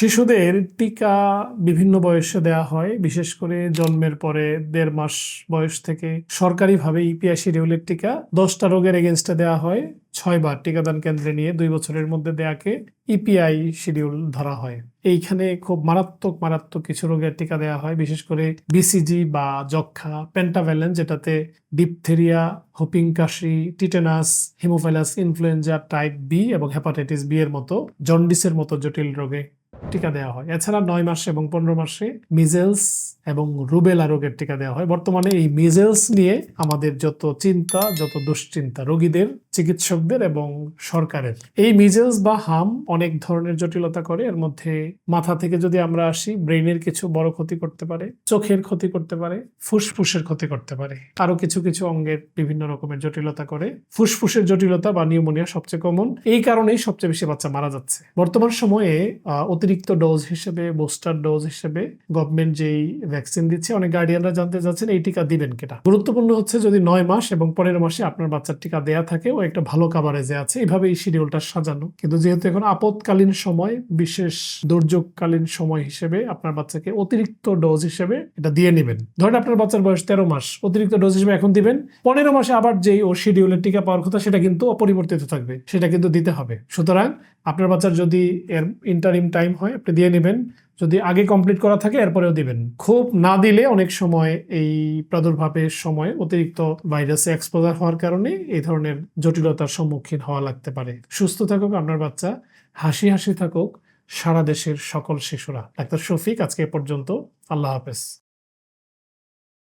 শিশুদের টিকা বিভিন্ন বয়সে দেওয়া হয়, বিশেষ করে জন্মের পরে 1.5 মাস বয়স থেকে সরকারিভাবে ইপিআই শিডিউলের টিকা 10টা রোগের এগেনস্টে দেওয়া হয়। 6বার টিকাদান কেন্দ্রে নিয়ে 2 বছরের মধ্যে দেয়াকে ইপিআই শিডিউল ধরা হয়। এইখানে খুব মারাত্মক মারাত্মক কিছু রোগের টিকা দেওয়া হয়, বিশেষ করে বিসিজি বা যক্ষা, পেন্টাভ্যালেন্ট যেটাতে ডিপথেরিয়া, হুপিং কাশি, tetanus, haemophilus influenza type B এবং হেপাটাইটিস বি এর মতো জন্ডিসের মতো জটিল রোগে টিকা দেওয়া হয়। এছাড়া 9 মাসে এবং 15 মাসে মিজেলস এবং রুবেলা রোগের টিকা দেওয়া হয়। বর্তমানে এই মিজেলস নিয়ে আমাদের যত চিন্তা, যত দুশ্চিন্তা রোগীদের, চিকিৎসকদের এবং সরকারের। এই মিজেলস বা হাম অনেক ধরনের জটিলতা করে। এর মধ্যে মাথা থেকে যদি আমরা আসি, ব্রেনের কিছু বড় ক্ষতি করতে পারে, চোখের ক্ষতি করতে পারে, ফুসফুসের ক্ষতি করতে পারে, আরো কিছু কিছু অঙ্গের বিভিন্ন রকমের জটিলতা করে। ফুসফুসের জটিলতা বা নিউমোনিয়া সবচেয়ে কমন, এই কারণেই সবচেয়ে বেশি বাচ্চা মারা যাচ্ছে। বর্তমান সময়ে অতিরিক্ত ডোজ হিসেবে, বুস্টার ডোজ হিসেবে গভর্নমেন্ট যেই ভ্যাকসিন দিচ্ছে, অনেক গার্ডিয়ানরা জানতে চাচ্ছেন এই টিকা দিবেন কিনা। গুরুত্বপূর্ণ হচ্ছে যদি 9 মাস এবং 15 মাসে আপনার বাচ্চার টিকা দেয়া থাকে, ও একটা ভালো কাভারেজে আছে, এইভাবে এই শিডিউলটা সাজানো। কিন্তু যেহেতু এখন আপদকালীন সময়, বিশেষ দুর্যোগকালীন সময় হিসেবে আপনার বাচ্চাকে অতিরিক্ত ডোজ হিসেবে এটা দিয়ে নেবেন। ধরেন আপনার বাচ্চার বয়স 13 মাস, অতিরিক্ত ডোজ হিসেবে এখন দিবেন। 15 মাসে আবার যেই ও শিডিউলের টিকা পাওয়ার কথা সেটা কিন্তু অপরিবর্তিত থাকবে, সেটা কিন্তু দিতে হবে। সুতরাং আপনার বাচ্চার যদি এর ইন্টারিম টাইম হয়, আপনি দিয়ে নেবেন। যদি আগে কমপ্লিট করা থাকে এরপরেও দিবেন। খুব না দিলে অনেক সময় এই প্রাদুর্ভাবের সময় অতিরিক্ত ভাইরাসে এক্সপোজার হওয়ার কারণে এই ধরনের জটিলতার সম্মুখীন হওয়া লাগতে পারে। সুস্থ থাকুক আপনার বাচ্চা, হাসি হাসি থাকুক সারা দেশের সকল শিশুরা। ডাক্তার শফিক, আজকে এ পর্যন্ত। আল্লাহ হাফেজ।